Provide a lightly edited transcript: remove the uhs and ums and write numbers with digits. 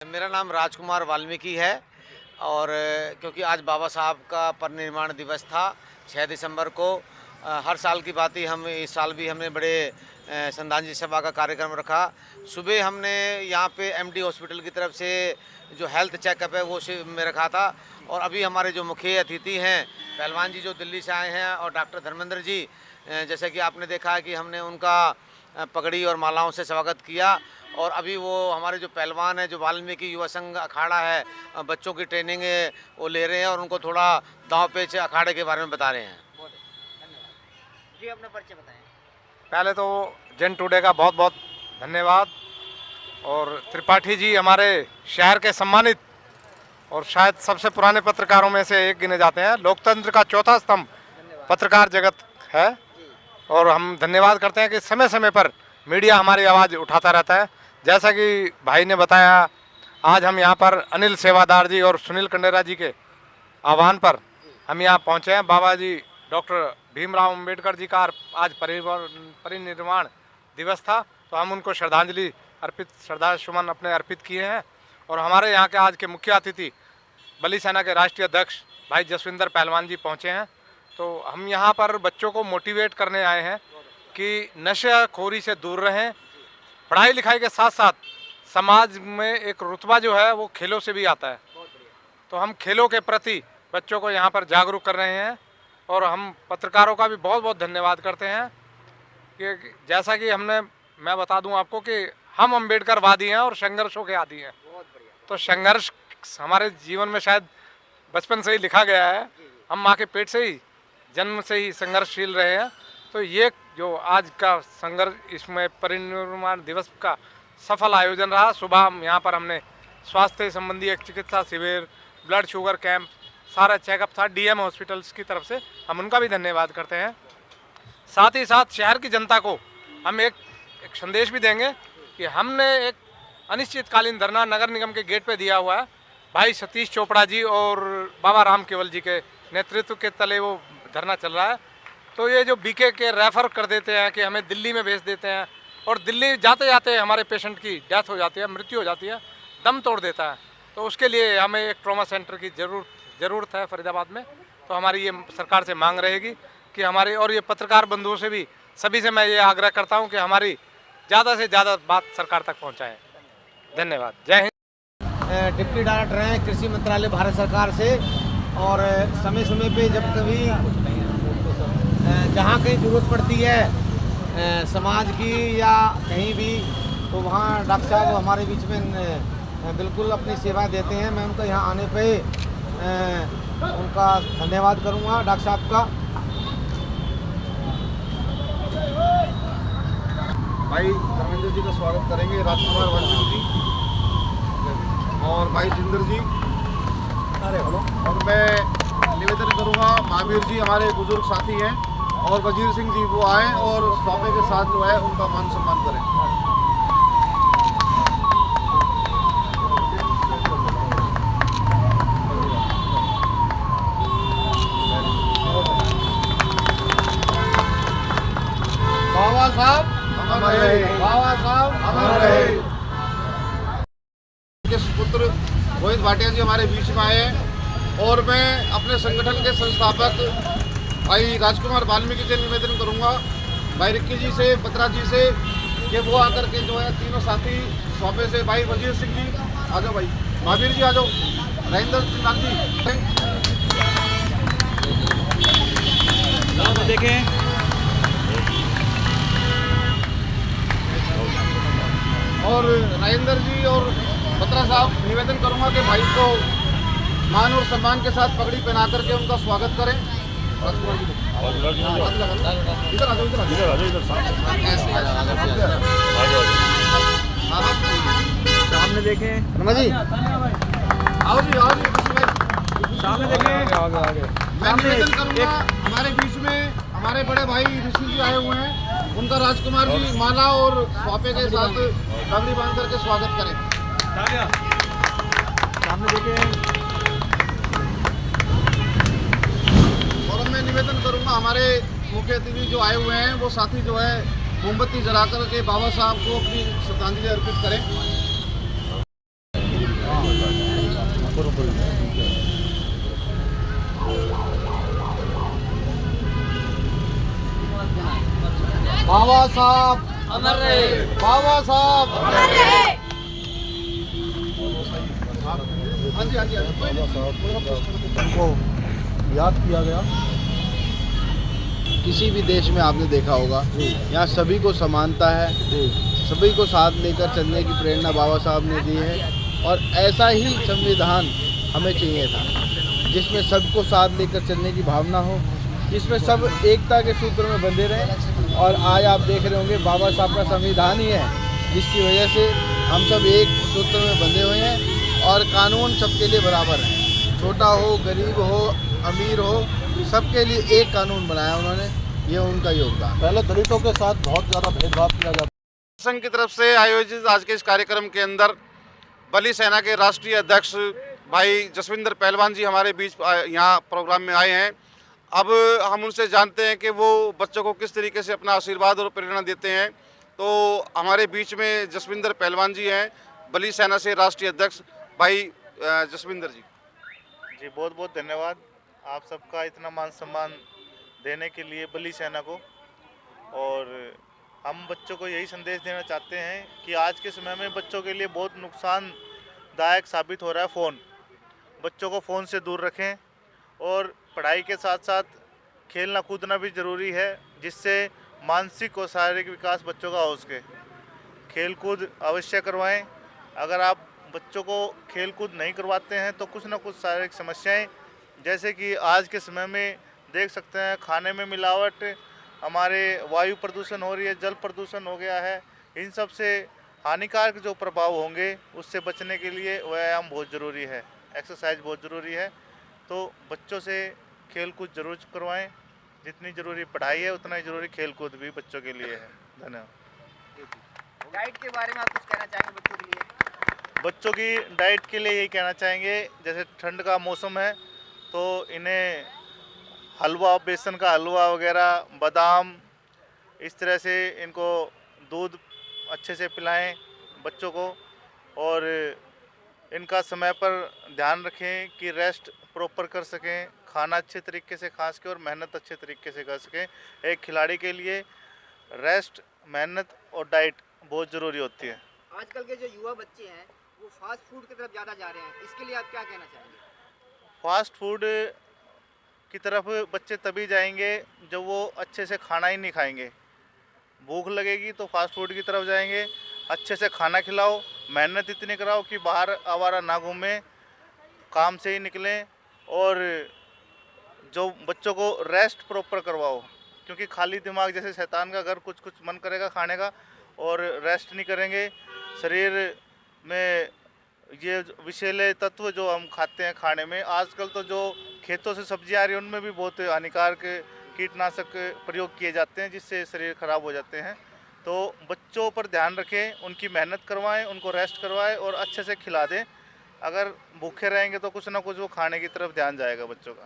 मेरा नाम राजकुमार वाल्मीकि है और क्योंकि आज बाबा साहब का परिनिर्वाण दिवस था 6 दिसंबर को। हर साल की भांति हम इस साल भी हमने बड़े श्रद्धांजलि सभा का कार्यक्रम रखा। सुबह हमने यहाँ पे एमडी हॉस्पिटल की तरफ से जो हेल्थ चेकअप है वो में रखा था और अभी हमारे जो मुख्य अतिथि हैं पहलवान जी जो दिल्ली से आए हैं और डॉक्टर धर्मेंद्र जी, जैसे कि आपने देखा है कि हमने उनका पगड़ी और मालाओं से स्वागत किया। और अभी वो हमारे जो पहलवान है जो वाल्मीकि युवा संघ अखाड़ा है बच्चों की ट्रेनिंग वो ले रहे हैं और उनको थोड़ा दांव पेच अखाड़े के बारे में बता रहे हैं। जी अपना परिचय बताएं। पहले तो जन टुडे का बहुत बहुत धन्यवाद। और त्रिपाठी जी हमारे शहर के सम्मानित और शायद सबसे पुराने पत्रकारों में से एक गिने जाते हैं। लोकतंत्र का चौथा स्तंभ पत्रकार जगत है और हम धन्यवाद करते हैं कि समय समय पर मीडिया हमारी आवाज़ उठाता रहता है। जैसा कि भाई ने बताया, आज हम यहाँ पर अनिल सेवादार जी और सुनील कंडेरा जी के आह्वान पर हम यहाँ पहुँचे हैं। बाबा जी डॉक्टर भीमराव अंबेडकर जी का आज परिनिर्वाण दिवस था, तो हम उनको श्रद्धा सुमन अपने अर्पित किए हैं। और हमारे यहाँ के आज के मुख्य अतिथि बली सेना के राष्ट्रीय अध्यक्ष भाई जसविंदर पहलवान जी पहुँचे हैं। तो हम यहाँ पर बच्चों को मोटिवेट करने आए हैं कि नशाखोरी से दूर रहें। पढ़ाई लिखाई के साथ साथ समाज में एक रुतबा जो है वो खेलों से भी आता है, तो हम खेलों के प्रति बच्चों को यहाँ पर जागरूक कर रहे हैं। और हम पत्रकारों का भी बहुत बहुत धन्यवाद करते हैं कि जैसा कि मैं बता दूं आपको कि हम अम्बेडकरवादी हैं और संघर्षों के आदी हैं। तो संघर्ष हमारे जीवन में शायद बचपन से ही लिखा गया है। हम माँ के पेट से ही जन्म से ही संघर्षशील रहे हैं। तो ये जो आज का संघर्ष, इसमें परिनिर्वाण दिवस का सफल आयोजन रहा। सुबह यहाँ पर हमने स्वास्थ्य संबंधी एक चिकित्सा शिविर, ब्लड शुगर कैंप, सारा चेकअप था डीएम हॉस्पिटल्स की तरफ से, हम उनका भी धन्यवाद करते हैं। साथ ही साथ शहर की जनता को हम एक संदेश भी देंगे कि हमने एक अनिश्चितकालीन धरना नगर निगम के गेट पे दिया हुआ है। भाई सतीश चोपड़ा जी और बाबा राम केवल जी के नेतृत्व के तले वो धरना चल रहा है। तो ये जो बीके के रेफ़र कर देते हैं कि हमें दिल्ली में भेज देते हैं और दिल्ली जाते जाते हमारे पेशेंट की डेथ हो जाती है, मृत्यु हो जाती है, दम तोड़ देता है। तो उसके लिए हमें एक ट्रॉमा सेंटर की ज़रूरत है फरीदाबाद में। तो हमारी ये सरकार से मांग रहेगी कि हमारी, और ये पत्रकार बंधुओं से भी, सभी से मैं ये आग्रह करता हूँ कि हमारी ज़्यादा से ज़्यादा बात सरकार तक पहुँचाएँ। धन्यवाद। जय हिंद। डिप्टी डायरेक्टर हैं कृषि मंत्रालय भारत सरकार से और समय समय पे जब कभी जहाँ कहीं ज़रूरत पड़ती है समाज की या कहीं भी, तो वहाँ डॉक्टर साहब हमारे बीच में बिल्कुल अपनी सेवा देते हैं। मैं उनका यहाँ आने पे उनका धन्यवाद करूँगा डॉक्टर साहब का। भाई धर्मेंद्र जी का स्वागत करेंगे, राजकुमार वाल्मीकि जी और भाई जिंदर जी। अरे हेलो। और मैं निवेदन करूँगा, महावीर जी हमारे बुजुर्ग साथी हैं और वजीर सिंह जी वो आए और स्वामी के साथ जो है उनका मान सम्मान करें। बाबा साहब बाबा साहब हमारे के सुपुत्र रोहित भाटिया जी हमारे बीच में आए हैं और मैं अपने संगठन के संस्थापक भाई राजकुमार वाल्मीकि से निवेदन करूंगा, भाई रिक्की जी से, बत्रा जी से, कि वो आकर के जो है तीनों साथी सौंपे से, भाई वजीर सिंह जी आ जाओ, भाई महावीर जी आ जाओ, राजेंद्र नाथ जी देखें। और राजेंद्र जी और बत्रा साहब, निवेदन करूंगा कि भाई को मान और सम्मान के साथ पगड़ी पहना करके उनका स्वागत करें। इधर आ जाओ, सामने देखें। रमा जी आओ जी, आओ जी, सामने देखें। मैं निवेदन करूंगा, हमारे बीच में हमारे बड़े भाई ऋषि जी आए हुए हैं, उनका राजकुमार जी माला और स्वापे के साथ पगड़ी बांध करके स्वागत करें। सामने देखें। और मैं निवेदन करूंगा, हमारे मुख्य अतिथि जो आए हुए हैं वो साथी जो है मोमबत्ती जलाकर के बाबा साहब को अपनी श्रद्धांजलि अर्पित करें। बाबा साहब अमर रहे। बाबा साहब हाँ जी हाँ जी उनको याद किया गया। किसी भी देश में आपने देखा होगा यहाँ सभी को समानता है, सभी को साथ लेकर चलने की प्रेरणा बाबा साहब ने दी है और ऐसा ही संविधान हमें चाहिए था जिसमें सबको साथ लेकर चलने की भावना हो, जिसमें सब एकता के सूत्र में बंधे रहें। और आज आप देख रहे होंगे बाबा साहब का संविधान ही है जिसकी वजह से हम सब एक सूत्र में बंधे हुए हैं और कानून सबके लिए बराबर है, छोटा हो गरीब हो अमीर हो सबके लिए एक कानून बनाया उन्होंने, ये उनका योगदान। पहले दलितों के साथ बहुत ज़्यादा भेदभाव किया जाता। संघ की तरफ से आयोजित आज के इस कार्यक्रम के अंदर बली सेना के राष्ट्रीय अध्यक्ष भाई जसविंदर पहलवान जी हमारे बीच यहाँ प्रोग्राम में आए हैं। अब हम उनसे जानते हैं कि वो बच्चों को किस तरीके से अपना आशीर्वाद और प्रेरणा देते हैं। तो हमारे बीच में जसविंदर पहलवान जी हैं, बली सेना से राष्ट्रीय अध्यक्ष। भाई जसविंदर जी जी बहुत बहुत धन्यवाद आप सबका इतना मान सम्मान देने के लिए बली सेना को। और हम बच्चों को यही संदेश देना चाहते हैं कि आज के समय में बच्चों के लिए बहुत नुकसानदायक साबित हो रहा है फ़ोन। बच्चों को फ़ोन से दूर रखें और पढ़ाई के साथ साथ खेलना कूदना भी ज़रूरी है जिससे मानसिक और शारीरिक विकास बच्चों का हो सके। खेल कूद अवश्य करवाएं। अगर आप बच्चों को खेल कूद नहीं करवाते हैं तो कुछ ना कुछ शारीरिक समस्याएं, जैसे कि आज के समय में देख सकते हैं खाने में मिलावट, हमारे वायु प्रदूषण हो रही है, जल प्रदूषण हो गया है, इन सब से हानिकारक जो प्रभाव होंगे उससे बचने के लिए व्यायाम बहुत ज़रूरी है, एक्सरसाइज बहुत ज़रूरी है। तो बच्चों से खेल कूद जरूर करवाएं। जितनी ज़रूरी पढ़ाई है उतना ही ज़रूरी खेल कूद भी बच्चों के लिए है। धन्यवाद। डाइट के बारे में आप कुछ कहना चाहेंगे बच्चों के लिए? बच्चों की डाइट के लिए यही कहना चाहेंगे, जैसे ठंड का मौसम है तो इन्हें हलवा, बेसन का हलवा वगैरह, बादाम, इस तरह से इनको दूध अच्छे से पिलाएं बच्चों को। और इनका समय पर ध्यान रखें कि रेस्ट प्रॉपर कर सकें, खाना अच्छे तरीके से खा सकें और मेहनत अच्छे तरीके से कर सकें। एक खिलाड़ी के लिए रेस्ट, मेहनत और डाइट बहुत ज़रूरी होती है। आजकल के जो युवा बच्चे हैं वो फास्ट फूड की तरफ ज़्यादा जा रहे हैं, इसके लिए आप क्या कहना चाहेंगे? फास्ट फूड की तरफ बच्चे तभी जाएंगे जब वो अच्छे से खाना ही नहीं खाएंगे। भूख लगेगी तो फास्ट फूड की तरफ जाएंगे। अच्छे से खाना खिलाओ, मेहनत इतनी कराओ कि बाहर आवारा ना घूमें, काम से ही निकलें। और जो बच्चों को रेस्ट प्रॉपर करवाओ, क्योंकि खाली दिमाग जैसे शैतान का घर, कुछ कुछ मन करेगा खाने का और रेस्ट नहीं करेंगे। शरीर में ये विषैले तत्व जो हम खाते हैं खाने में, आजकल तो जो खेतों से सब्जी आ रही है उनमें भी बहुत हानिकारक कीटनाशक प्रयोग किए जाते हैं जिससे शरीर खराब हो जाते हैं। तो बच्चों पर ध्यान रखें, उनकी मेहनत करवाएं, उनको रेस्ट करवाएं और अच्छे से खिला दें। अगर भूखे रहेंगे तो कुछ ना कुछ वो खाने की तरफ ध्यान जाएगा बच्चों का।